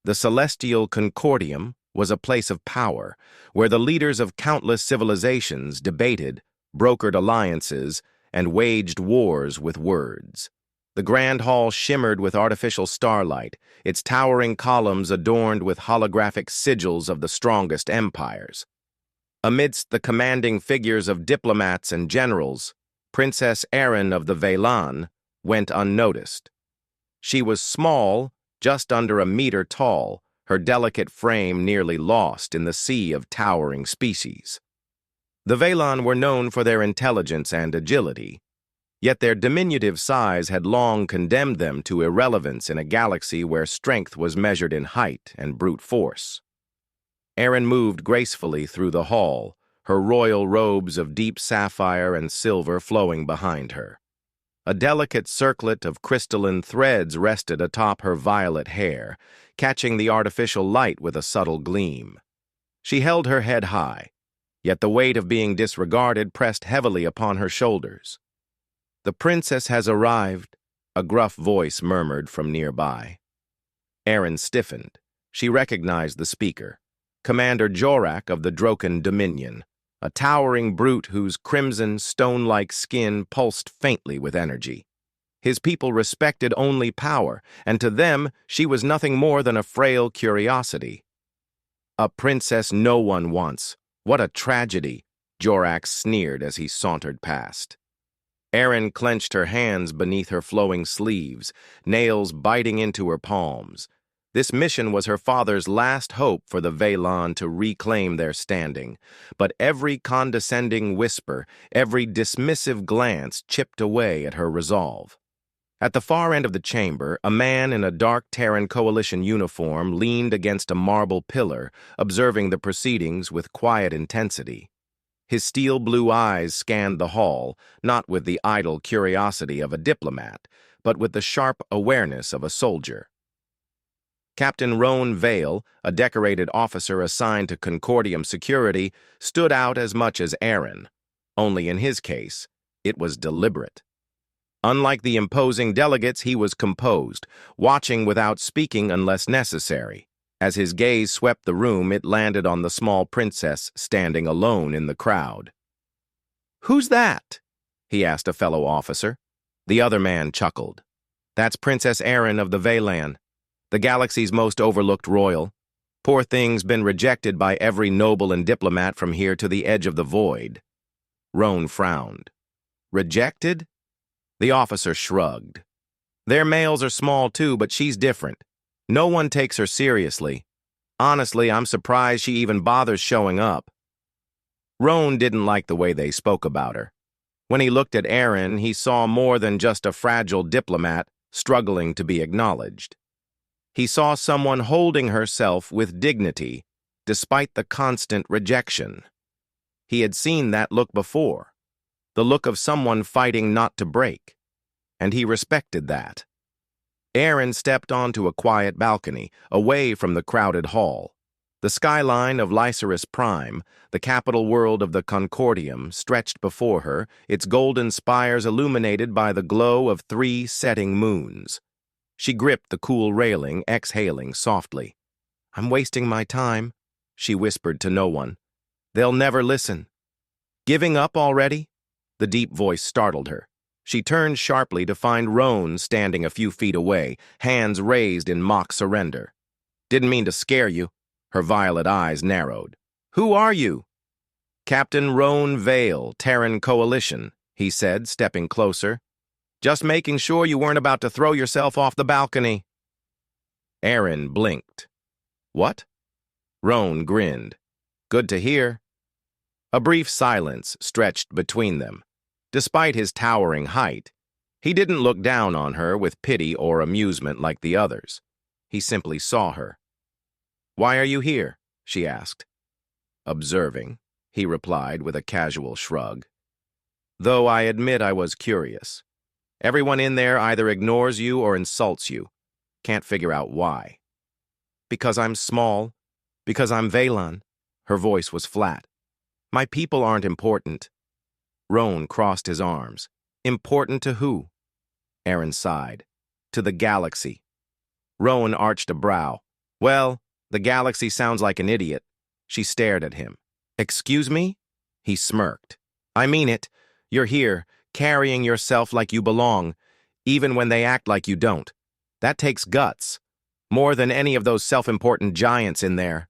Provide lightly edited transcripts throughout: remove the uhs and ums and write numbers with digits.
The celestial Concordium was a place of power, where the leaders of countless civilizations debated, brokered alliances, and waged wars with words. The grand hall shimmered with artificial starlight, its towering columns adorned with holographic sigils of the strongest empires. Amidst the commanding figures of diplomats and generals, Princess Erin of the Veylan went unnoticed. She was small, just under a meter tall, her delicate frame nearly lost in the sea of towering species. The Veylan were known for their intelligence and agility, yet their diminutive size had long condemned them to irrelevance in a galaxy where strength was measured in height and brute force. Erin moved gracefully through the hall, her royal robes of deep sapphire and silver flowing behind her. A delicate circlet of crystalline threads rested atop her violet hair, catching the artificial light with a subtle gleam. She held her head high, yet the weight of being disregarded pressed heavily upon her shoulders. "The princess has arrived," a gruff voice murmured from nearby. Erin stiffened. She recognized the speaker, Commander Jorak of the Droken Dominion, a towering brute whose crimson, stone-like skin pulsed faintly with energy. His people respected only power, and to them she was nothing more than a frail curiosity. "A princess no one wants. What a tragedy," Jorak sneered as he sauntered past. Erin clenched her hands beneath her flowing sleeves, nails biting into her palms. This mission was her father's last hope for the Veylan to reclaim their standing, but every condescending whisper, every dismissive glance chipped away at her resolve. At the far end of the chamber, a man in a dark Terran Coalition uniform leaned against a marble pillar, observing the proceedings with quiet intensity. His steel-blue eyes scanned the hall, not with the idle curiosity of a diplomat, but with the sharp awareness of a soldier. Captain Roan Vale, a decorated officer assigned to Concordium security, stood out as much as Erin. Only in his case, it was deliberate. Unlike the imposing delegates, he was composed, watching without speaking unless necessary. As his gaze swept the room, it landed on the small princess standing alone in the crowd. "Who's that?" he asked a fellow officer. The other man chuckled. "That's Princess Erin of the Veylan, the galaxy's most overlooked royal. Poor thing's been rejected by every noble and diplomat from here to the edge of the void." Roan frowned. "Rejected?" The officer shrugged. "Their males are small too, but she's different. No one takes her seriously. Honestly, I'm surprised she even bothers showing up." Roan didn't like the way they spoke about her. When he looked at Erin, he saw more than just a fragile diplomat struggling to be acknowledged. He saw someone holding herself with dignity, despite the constant rejection. He had seen that look before, the look of someone fighting not to break, and he respected that. Erin stepped onto a quiet balcony, away from the crowded hall. The skyline of Lycerus Prime, the capital world of the Concordium, stretched before her, its golden spires illuminated by the glow of 3 setting moons. She gripped the cool railing, exhaling softly. "I'm wasting my time," she whispered to no one. "They'll never listen." "Giving up already?" The deep voice startled her. She turned sharply to find Roan standing a few feet away, hands raised in mock surrender. "Didn't mean to scare you." Her violet eyes narrowed. "Who are you?" "Captain Roan Vale, Terran Coalition," he said, stepping closer. "Just making sure you weren't about to throw yourself off the balcony." Erin blinked. "What?" Roan grinned. "Good to hear." A brief silence stretched between them. Despite his towering height, he didn't look down on her with pity or amusement like the others. He simply saw her. "Why are you here?" she asked. "Observing," he replied with a casual shrug. "Though I admit I was curious. Everyone in there either ignores you or insults you. Can't figure out why." "Because I'm small. Because I'm Veylan." Her voice was flat. "My people aren't important." Roan crossed his arms. "Important to who?" Erin sighed. "To the galaxy." Roan arched a brow. Well, the galaxy sounds like an idiot. She stared at him. Excuse me? He smirked. I mean it. You're here, carrying yourself like you belong, even when they act like you don't. That takes guts. More than any of those self-important giants in there.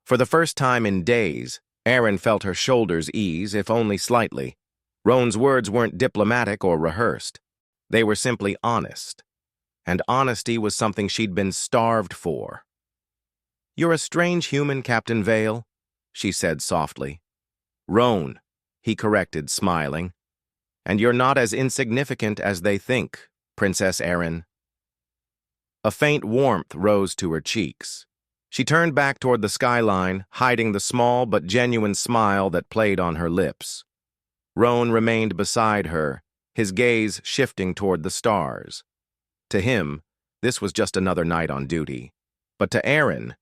For the first time in days, Erin felt her shoulders ease, if only slightly. Roan's words weren't diplomatic or rehearsed. They were simply honest. And honesty was something she'd been starved for. You're a strange human, Captain Vale, she said softly. Roan, he corrected, smiling. And you're not as insignificant as they think, Princess Erin. A faint warmth rose to her cheeks. She turned back toward the skyline, hiding the small but genuine smile that played on her lips. Roan remained beside her, his gaze shifting toward the stars. To him, this was just another night on duty. But to Erin,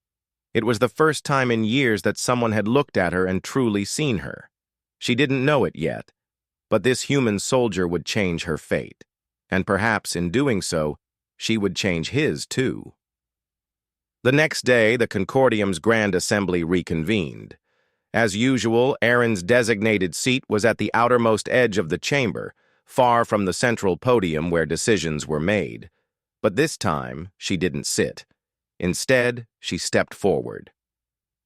it was the first time in years that someone had looked at her and truly seen her. She didn't know it yet, but this human soldier would change her fate. And perhaps in doing so, she would change his too. The next day, the Concordium's Grand Assembly reconvened. As usual, Erin's designated seat was at the outermost edge of the chamber, far from the central podium where decisions were made. But this time, she didn't sit. Instead, she stepped forward.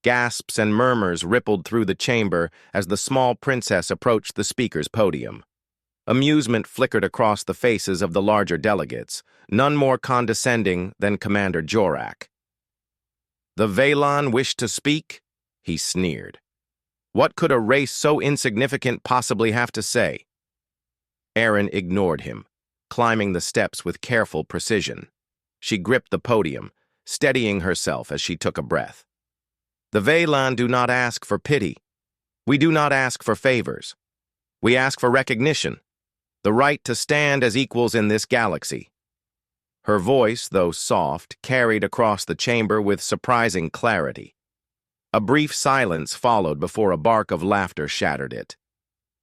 Gasps and murmurs rippled through the chamber as the small princess approached the speaker's podium. Amusement flickered across the faces of the larger delegates, none more condescending than Commander Jorak. The Valon wished to speak? He sneered. What could a race so insignificant possibly have to say? Erin ignored him, climbing the steps with careful precision. She gripped the podium, steadying herself as she took a breath. The Valon do not ask for pity. We do not ask for favors. We ask for recognition, the right to stand as equals in this galaxy. Her voice, though soft, carried across the chamber with surprising clarity. A brief silence followed before a bark of laughter shattered it.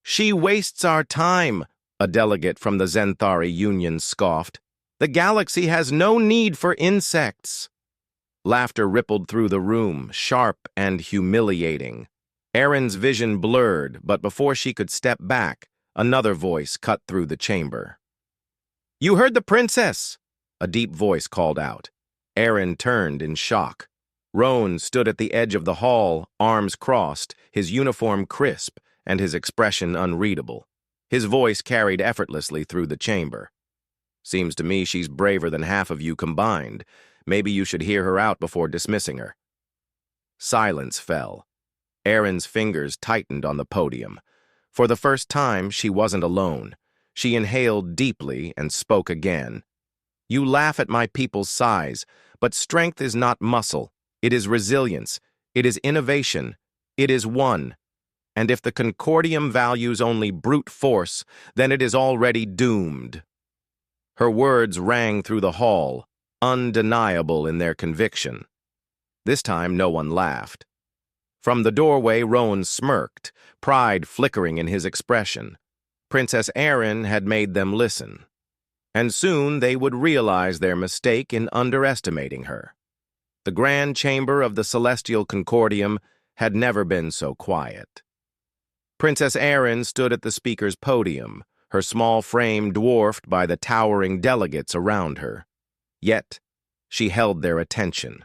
She wastes our time, a delegate from the Zenthari Union scoffed. The galaxy has no need for insects. Laughter rippled through the room, sharp and humiliating. Erin's vision blurred, but before she could step back, another voice cut through the chamber. You heard the princess! A deep voice called out. Erin turned in shock. Roan stood at the edge of the hall, arms crossed, his uniform crisp, and his expression unreadable. His voice carried effortlessly through the chamber. Seems to me she's braver than half of you combined. Maybe you should hear her out before dismissing her. Silence fell. Erin's fingers tightened on the podium. For the first time, she wasn't alone. She inhaled deeply and spoke again. You laugh at my people's size, but strength is not muscle. It is resilience. It is innovation. It is one. And if the Concordium values only brute force, then it is already doomed. Her words rang through the hall, undeniable in their conviction. This time no one laughed. From the doorway, Roan smirked, pride flickering in his expression. Princess Erin had made them listen. And soon they would realize their mistake in underestimating her. The grand chamber of the Celestial Concordium had never been so quiet. Princess Erin stood at the speaker's podium, her small frame dwarfed by the towering delegates around her. Yet, she held their attention.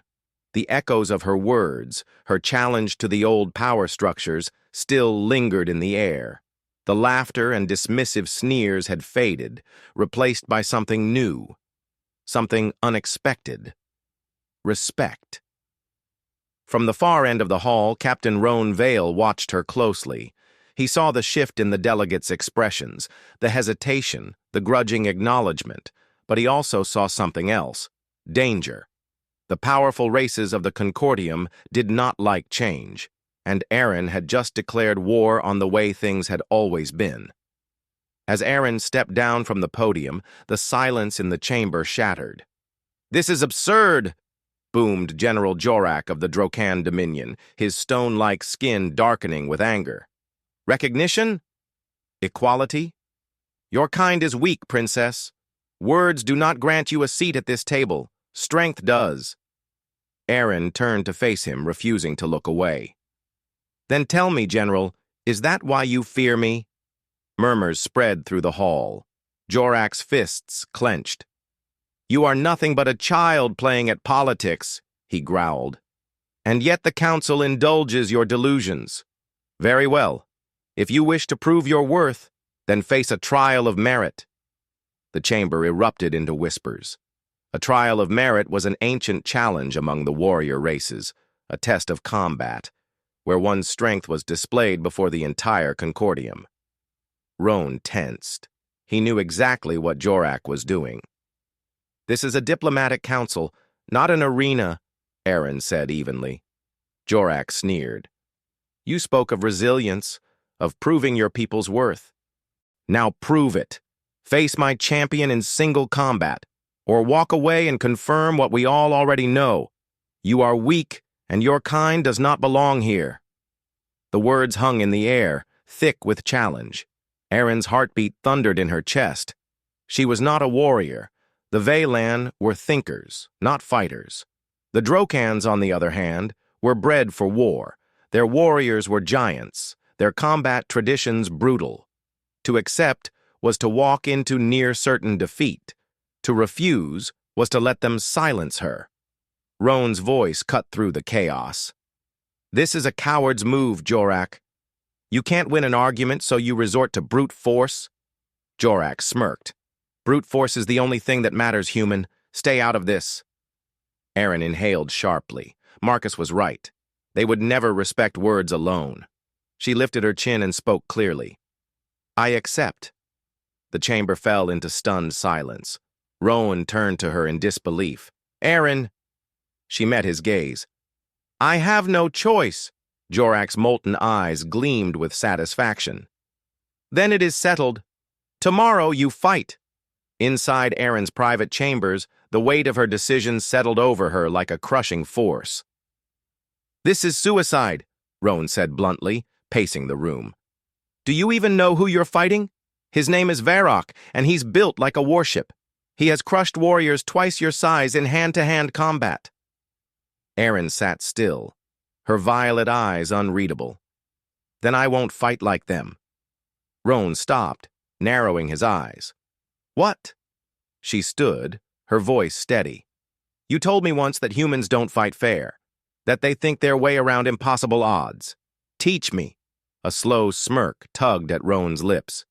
The echoes of her words, her challenge to the old power structures, still lingered in the air. The laughter and dismissive sneers had faded, replaced by something new, something unexpected. Respect. From the far end of the hall, Captain Roan Vale watched her closely. He saw the shift in the delegates' expressions, the hesitation, the grudging acknowledgement, but he also saw something else: danger. The powerful races of the Concordium did not like change, and Erin had just declared war on the way things had always been. As Erin stepped down from the podium, the silence in the chamber shattered. "This is absurd!" boomed General Jorak of the Drokan Dominion, his stone-like skin darkening with anger. "Recognition? Equality? Your kind is weak, Princess. Words do not grant you a seat at this table. Strength does." Aaron turned to face him, refusing to look away. "Then tell me, General, is that why you fear me?" Murmurs spread through the hall. Jorak's fists clenched. "You are nothing but a child playing at politics," he growled. "And yet the council indulges your delusions. Very well. If you wish to prove your worth, then face a trial of merit." The chamber erupted into whispers. A trial of merit was an ancient challenge among the warrior races, a test of combat, where one's strength was displayed before the entire concordium. Roan tensed. He knew exactly what Jorak was doing. "This is a diplomatic council, not an arena," Aaron said evenly. Jorak sneered. "You spoke of resilience, of proving your people's worth. Now prove it. Face my champion in single combat, or walk away and confirm what we all already know. You are weak, and your kind does not belong here." The words hung in the air, thick with challenge. Aaron's heartbeat thundered in her chest. She was not a warrior. The Veylan were thinkers, not fighters. The Drokans, on the other hand, were bred for war. Their warriors were giants, their combat traditions brutal. To accept was to walk into near certain defeat. To refuse was to let them silence her. Roan's voice cut through the chaos. "This is a coward's move, Jorak. You can't win an argument, so you resort to brute force." Jorak smirked. "Brute force is the only thing that matters, human. Stay out of this." Aaron inhaled sharply. Marcus was right. They would never respect words alone. She lifted her chin and spoke clearly. "I accept." The chamber fell into stunned silence. Roan turned to her in disbelief. "Aaron!" She met his gaze. "I have no choice." Jorak's molten eyes gleamed with satisfaction. "Then it is settled. Tomorrow you fight." Inside Aaron's private chambers, the weight of her decision settled over her like a crushing force. "This is suicide," Roan said bluntly, pacing the room. "Do you even know who you're fighting? His name is Varrock, and he's built like a warship. He has crushed warriors twice your size in hand-to-hand combat." Aaron sat still, her violet eyes unreadable. "Then I won't fight like them." Roan stopped, narrowing his eyes. "What?" She stood, her voice steady. "You told me once that humans don't fight fair, that they think their way around impossible odds. Teach me." A slow smirk tugged at Roan's lips.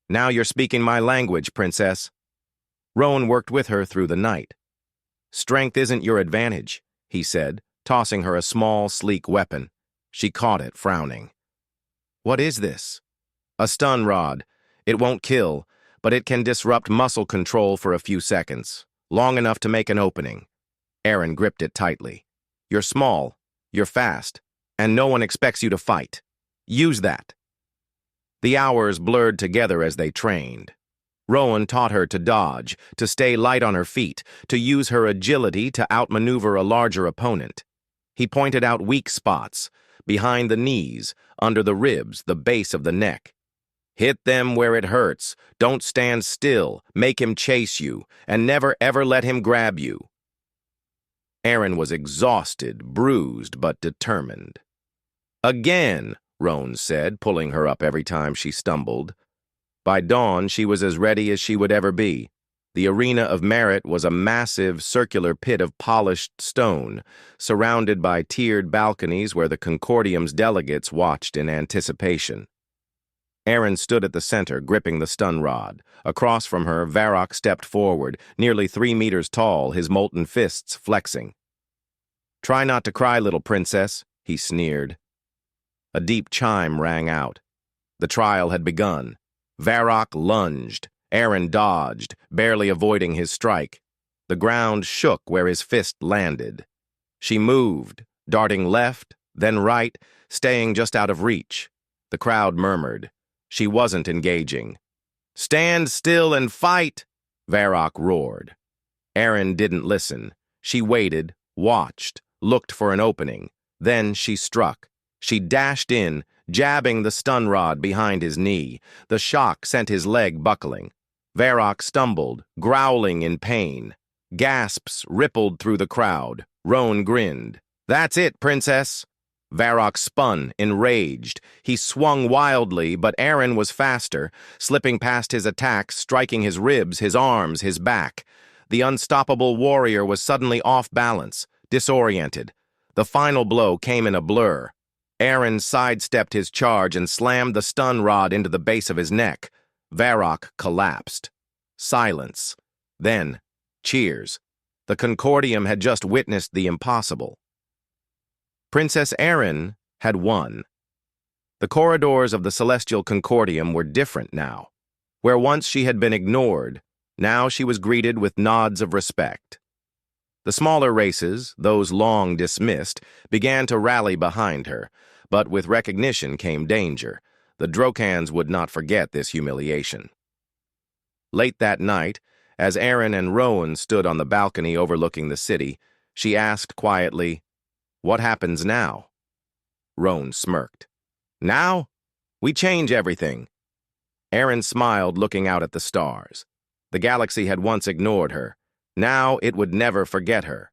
"Now you're speaking my language, princess." Roan worked with her through the night. "Strength isn't your advantage," he said, tossing her a small, sleek weapon. She caught it, frowning. "What is this?" "A stun rod. It won't kill, but it can disrupt muscle control for a few seconds, long enough to make an opening." Aaron gripped it tightly. "You're small, you're fast, and no one expects you to fight. Use that." The hours blurred together as they trained. Roan taught her to dodge, to stay light on her feet, to use her agility to outmaneuver a larger opponent. He pointed out weak spots, behind the knees, under the ribs, the base of the neck. "Hit them where it hurts. Don't stand still. Make him chase you, and never ever let him grab you." Aaron was exhausted, bruised, but determined. "Again," Roan said, pulling her up every time she stumbled. By dawn, she was as ready as she would ever be. The arena of merit was a massive, circular pit of polished stone, surrounded by tiered balconies where the Concordium's delegates watched in anticipation. Aaron stood at the center, gripping the stun rod. Across from her, Varrock stepped forward, nearly 3 meters tall, his molten fists flexing. "Try not to cry, little princess," he sneered. A deep chime rang out. The trial had begun. Varrock lunged. Aaron dodged, barely avoiding his strike. The ground shook where his fist landed. She moved, darting left, then right, staying just out of reach. The crowd murmured. She wasn't engaging. "Stand still and fight!" Varrock roared. Aaron didn't listen. She waited, watched, looked for an opening. Then she struck. She dashed in, jabbing the stun rod behind his knee. The shock sent his leg buckling. Varrock stumbled, growling in pain. Gasps rippled through the crowd. Roan grinned. "That's it, princess." Varrock spun, enraged. He swung wildly, but Aaron was faster, slipping past his attacks, striking his ribs, his arms, his back. The unstoppable warrior was suddenly off balance, disoriented. The final blow came in a blur. Aaron sidestepped his charge and slammed the stun rod into the base of his neck. Varrock collapsed. Silence. Then, cheers. The Concordium had just witnessed the impossible. Princess Erin had won. The corridors of the Celestial Concordium were different now. Where once she had been ignored, now she was greeted with nods of respect. The smaller races, those long dismissed, began to rally behind her, but with recognition came danger. The Drokans would not forget this humiliation. Late that night, as Aaron and Rowan stood on the balcony overlooking the city, she asked quietly, "What happens now?" Rowan smirked. "Now? We change everything." Aaron smiled, looking out at the stars. The galaxy had once ignored her. Now it would never forget her.